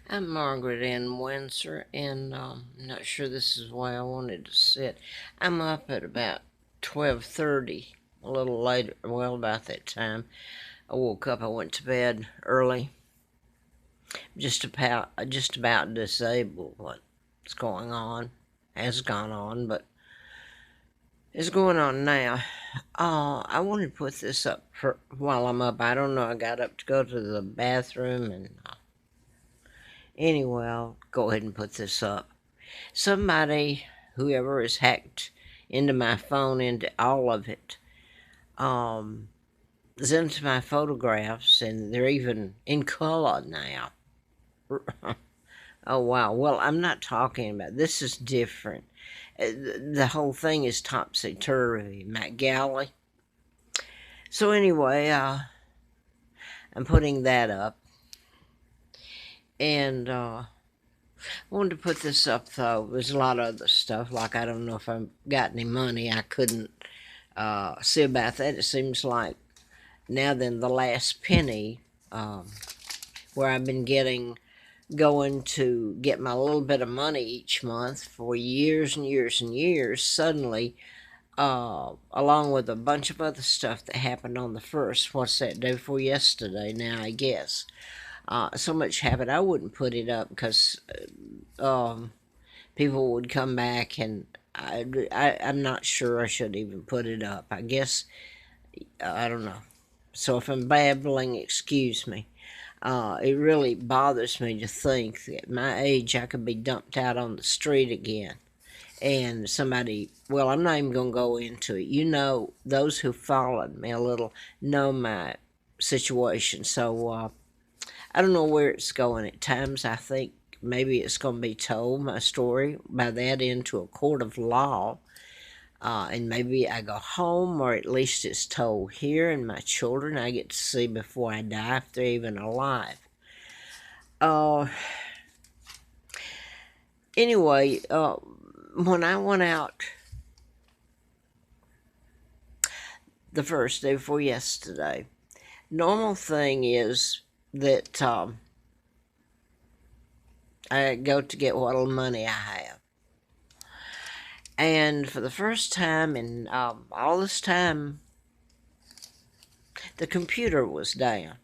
I'm Margaret Ann Windsor, and I'm not sure this is why I wanted to sit. I'm up at about 12:30, a little later, well, about that time. I woke up. I went to bed early, just about disabled. What's going on has gone on, but it's going on now. I wanted to put this up for while I'm up. I don't know. I got up to go to the bathroom, and anyway, I'll go ahead and put this up. Somebody, whoever has hacked into my phone, into all of it, um, is into my photographs, and they're even in color now. Oh, wow. Well, I'm not talking about this. Is different. The whole thing is topsy turvy, Matt Galley. So anyway, I'm putting that up, and wanted to put this up though. There's a lot of other stuff, like I don't know if I've got any money. I couldn't see about that. It seems like now then the last penny, where I've been going to get my little bit of money each month for years and years and years, suddenly, along with a bunch of other stuff that happened on the first, what's that, day before yesterday now, I guess. So much happened, I wouldn't put it up because people would come back, and I'm not sure I should even put it up. I guess, I don't know. So if I'm babbling, excuse me. It really bothers me to think that at my age I could be dumped out on the street again. And somebody, well, I'm not even going to go into it. You know, those who followed me a little know my situation. So I don't know where it's going. At times I think maybe it's going to be told, my story, by that into a court of law. And maybe I go home, or at least it's told here, and my children I get to see before I die, if they're even alive. Uh, anyway, when I went out the first day before yesterday, normal thing is that I go to get what little money I have. And for the first time in all this time, the computer was down.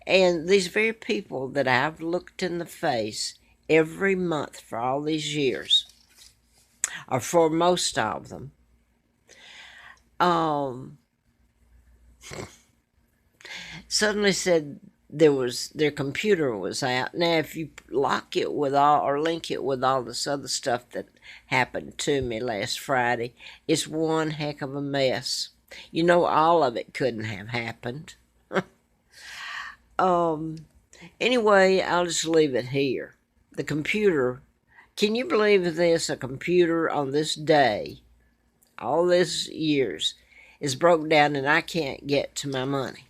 And these very people that I've looked in the face every month for all these years, or for most of them, suddenly said their computer was out. Now, if you lock it with all, or link it with all this other stuff that happened to me last Friday, it's one heck of a mess. You know, all of it couldn't have happened. Anyway, I'll just leave it here. The computer, can you believe this? A computer on this day, all these years, is broke down, and I can't get to my money.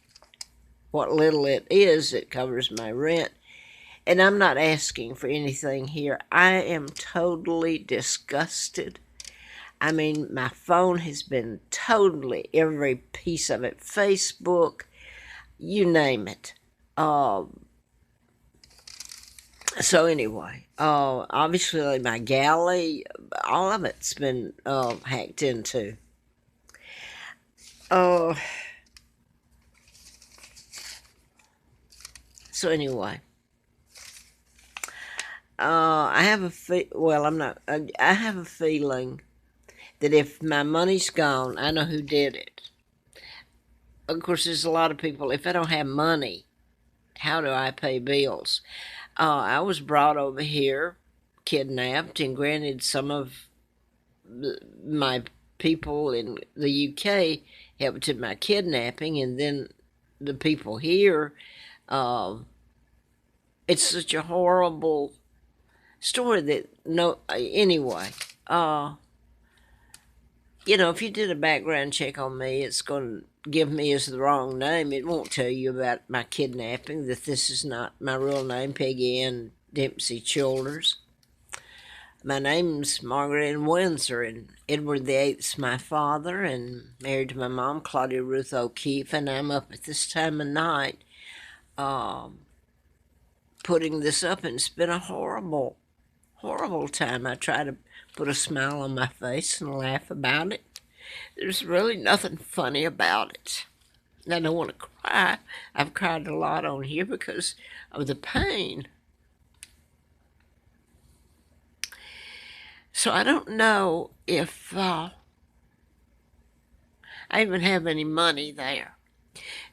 What little it is, it covers my rent. And I'm not asking for anything here. I am totally disgusted. I mean, my phone has been totally, every piece of it, Facebook, you name it. So anyway, obviously my galley, all of it's been hacked into. So anyway, I have I have a feeling that if my money's gone, I know who did it. Of course, there's a lot of people. If I don't have money, how do I pay bills? I was brought over here, kidnapped, and granted, some of my people in the UK helped in my kidnapping, and then the people here. It's such a horrible story that no. Anyway, if you did a background check on me, it's going to give me as the wrong name. It won't tell you about my kidnapping, that this is not my real name, Peggy Ann Dempsey Childers. My name's Margaret Ann Windsor, and Edward VIII's my father, and married to my mom, Claudia Ruth O'Keefe, and I'm up at this time of night putting this up, and it's been a horrible, horrible time. I try to put a smile on my face and laugh about it. There's really nothing funny about it. I don't want to cry. I've cried a lot on here because of the pain. So I don't know if I even have any money there,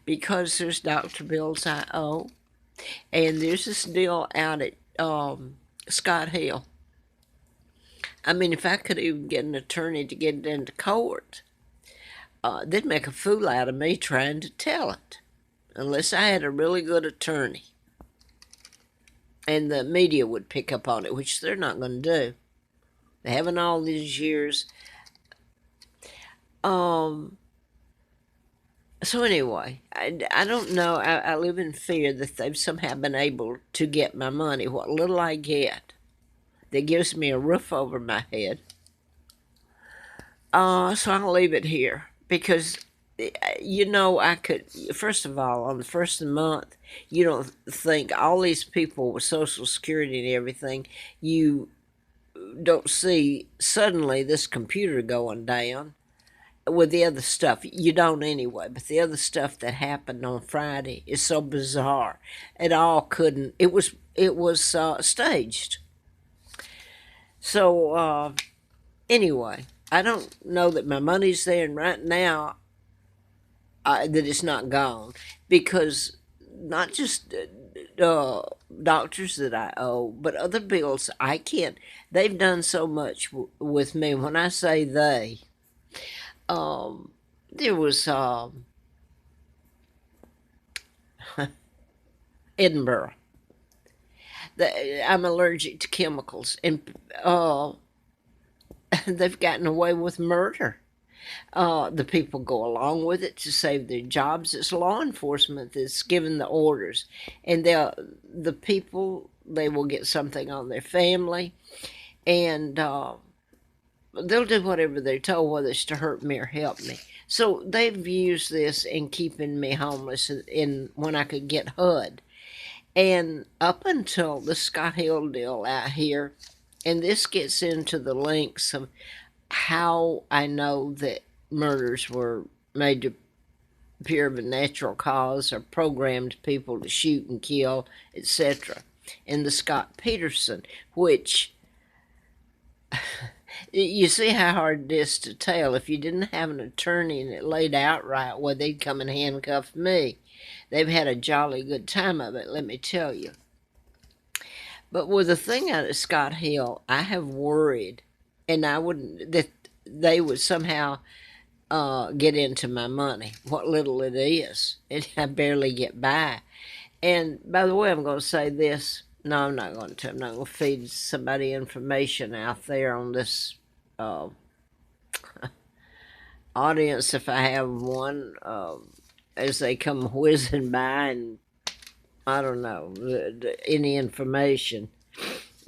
because there's doctor bills I owe, and there's this deal out at Scott Hill. I mean, if I could even get an attorney to get it into court, they'd make a fool out of me trying to tell it, unless I had a really good attorney. And the media would pick up on it, which they're not going to do. They haven't all these years. So anyway, I don't know. I live in fear that they've somehow been able to get my money, what little I get, that gives me a roof over my head. So I'll leave it here, because I could, first of all, on the first of the month, you don't think all these people with Social Security and everything, you don't see suddenly this computer going down with the other stuff. You don't anyway, but the other stuff that happened on Friday is so bizarre. It all couldn't, it was staged. So anyway, I don't know that my money's there, and right now that it's not gone, because not just doctors that I owe, but other bills I can't. They've done so much with me. When I say they, there was Edinburgh. I'm allergic to chemicals, and they've gotten away with murder. The people go along with it to save their jobs. It's law enforcement that's given the orders, and the people, they will get something on their family, and they'll do whatever they're told, whether it's to hurt me or help me. So they've used this in keeping me homeless in when I could get HUD. And up until the Scott Hill deal out here, and this gets into the links of how I know that murders were made to appear of a natural cause, or programmed people to shoot and kill, etc. In the Scott Peterson, which you see how hard it is to tell. If you didn't have an attorney and it laid out right, well, they'd come and handcuff me. They've had a jolly good time of it, let me tell you. But with the thing out of Scott Hill, I have worried, and I wouldn't, that they would somehow get into my money, what little it is. I barely get by. And by the way, I'm going to say this. No, I'm not going to. I'm not going to feed somebody information out there on this audience, if I have one, as they come whizzing by, and I don't know, any information.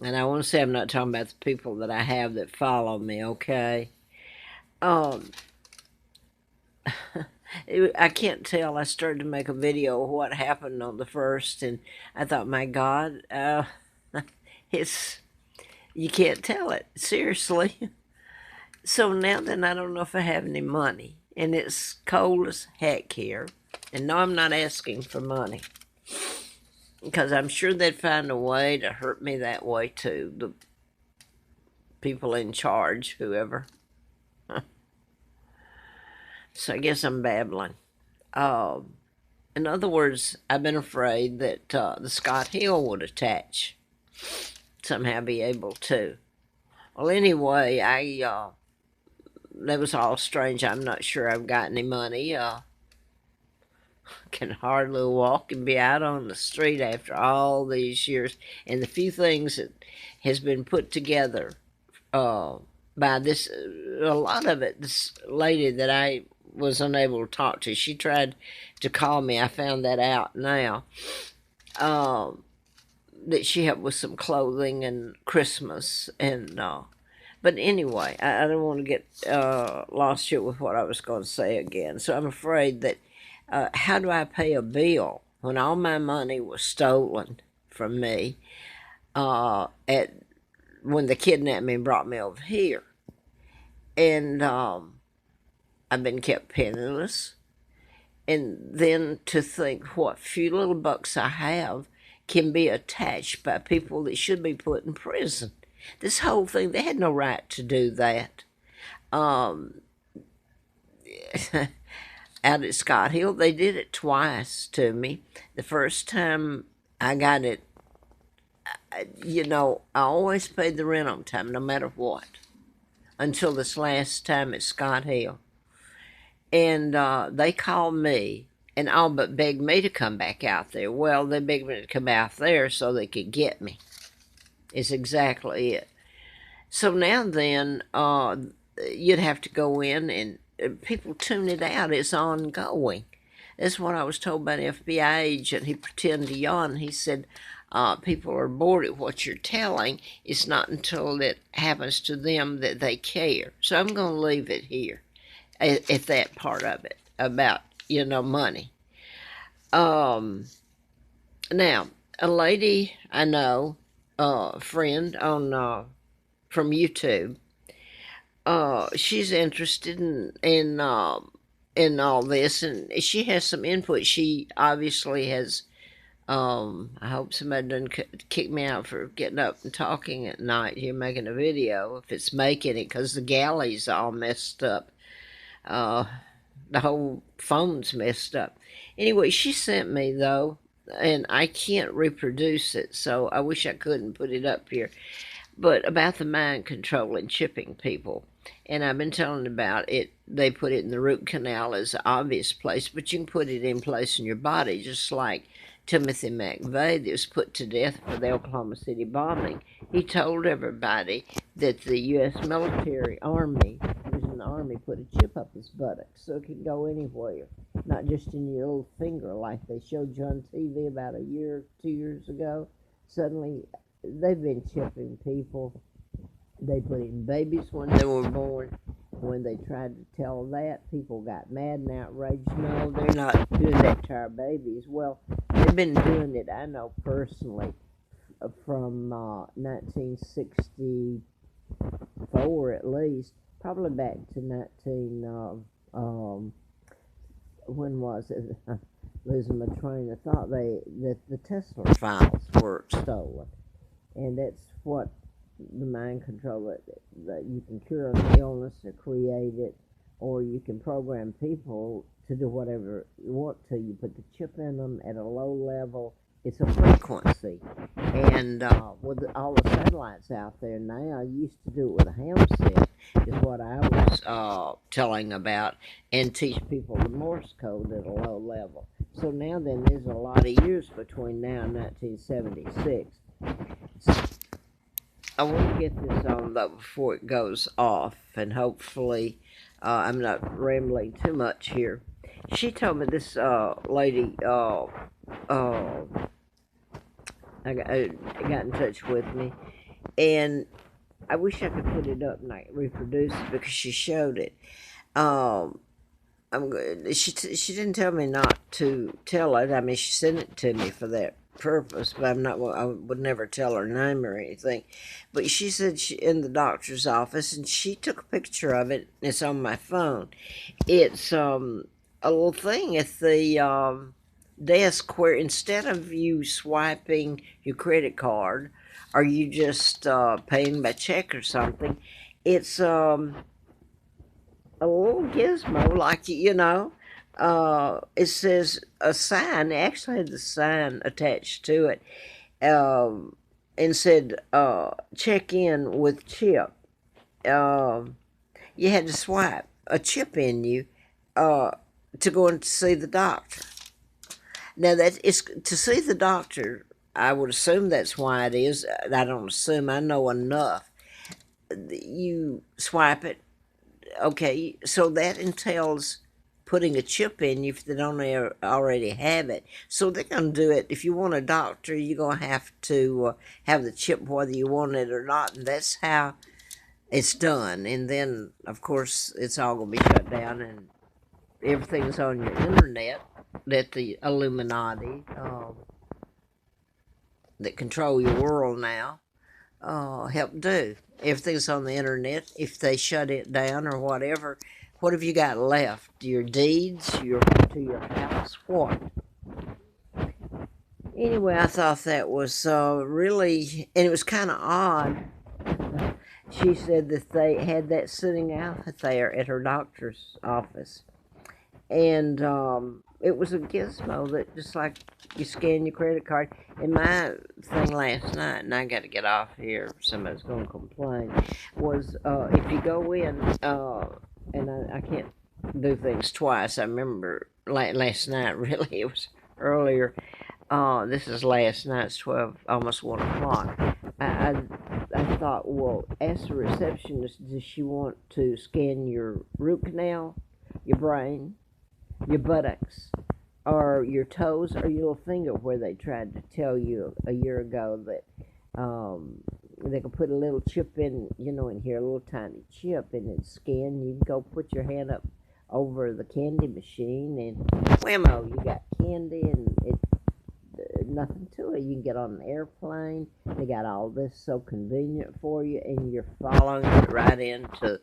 And I want to say I'm not talking about the people that I have that follow me, okay? I can't tell. I started to make a video of what happened on the 1st, and I thought, my God, you can't tell it, seriously. So now then, I don't know if I have any money, and it's cold as heck here. And no, I'm not asking for money, because I'm sure they'd find a way to hurt me that way too, the people in charge, whoever. So I guess I'm babbling. In other words, I've been afraid that the Scott Hill would attach, somehow be able to. Well, anyway, that was all strange. I'm not sure I've got any money. Can hardly walk and be out on the street after all these years. And the few things that has been put together by this, a lot of it, this lady that I was unable to talk to, she tried to call me. I found that out now. That she helped with some clothing and Christmas, and but anyway, I don't want to get lost here with what I was going to say again. So I'm afraid that how do I pay a bill when all my money was stolen from me at when they kidnapped me and brought me over here. And I've been kept penniless. And then to think what few little bucks I have can be attached by people that should be put in prison. This whole thing, they had no right to do that. Um, Out at Scott Hill, they did it twice to me. The first time I got it, I always paid the rent on time, no matter what, until this last time at Scott Hill. And they called me and all but begged me to come back out there. Well, they begged me to come out there so they could get me. Is exactly it. So now then, you'd have to go in and people tune it out. It's ongoing. That's what I was told by an FBI agent. He pretended to yawn. He said, people are bored at what you're telling. It's not until it happens to them that they care. So I'm going to leave it here at that part of it about, money. Now, a lady I know, friend on from YouTube, she's interested in all this, and she has some input. She obviously has. I hope somebody doesn't kick me out for getting up and talking at night here, making a video. If it's making it, because the galley's all messed up. The whole phone's messed up. Anyway, she sent me though, and I can't reproduce it, so I wish I couldn't put it up here. But about the mind control and chipping people. And I've been telling about it. They put it in the root canal as an obvious place, but you can put it in place in your body, just like Timothy McVeigh that was put to death for the Oklahoma City bombing. He told everybody that the U.S. military army, he was in the army, put a chip up his buttock so it could go anywhere, not just in your little finger like they showed you on TV about 2 years ago. Suddenly, they've been chipping people. They put it in babies when they were born. When they tried to tell that, people got mad and outraged. No, they're not doing that to our babies. Well, they've been doing it, I know personally, from 1964 at least, probably back to when was it? Losing my train of thought. That the Tesla files were stolen, and that's what the mind control that you can cure an illness or create it, or you can program people to do whatever you want to. You put the chip in them at a low level. It's a frequency, and with all the satellites out there now, I used to do it with a handset, is what I was telling about, and teach people the Morse code at a low level. So now then, there's a lot of years between now and 1976. I want to get this on though before it goes off, and hopefully I'm not rambling too much here. She told me this lady got in touch with me, and I wish I could put it up and I reproduce it because she showed it. She didn't tell me not to tell it. I mean, she sent it to me for that purpose, but I would never tell her name or anything. But she said she in the doctor's office, and she took a picture of it. It's on my phone. It's a little thing at the desk where instead of you swiping your credit card, or you just paying by check or something, it's a little gizmo, like it says a sign. It actually had the sign attached to it, and said check in with chip. You had to swipe a chip in you to go and see the doctor. Now that is to see the doctor. I would assume that's why it is. I don't assume. I know enough. You swipe it. Okay, so that entails putting a chip in you if they don't already have it. So they're going to do it. If you want a doctor, you're going to have to have the chip whether you want it or not. And that's how it's done. And then, of course, it's all going to be shut down and everything's on your internet that the Illuminati that control your world now help do. Everything's on the internet. If they shut it down or whatever, what have you got left? Your deeds, your to your house, what? Anyway, I thought that was really, and it was kind of odd. She said that they had that sitting out there at her doctor's office, and it was a gizmo that just like you scan your credit card. And my thing last night, and I got to get off here, somebody's going to complain, was if you go in, and I can't do things twice. I remember last night, really, it was earlier. This is last night, it's 12, almost 1 o'clock. I thought, well, ask the receptionist, does she want to scan your root canal, your brain, your buttocks, or your toes, or your little finger, where they tried to tell you a year ago that they could put a little chip in, in here, a little tiny chip, and it'd scan. You'd go put your hand up over the candy machine, and whammo, you got candy, and it nothing to it. You can get on an airplane. They got all this so convenient for you, and you're following it right into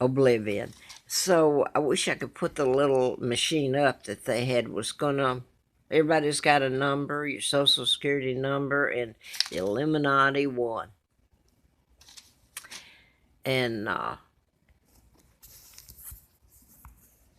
oblivion. So I wish I could put the little machine up that they had. Was gonna. Everybody's got a number, your social security number, and the Illuminati one. And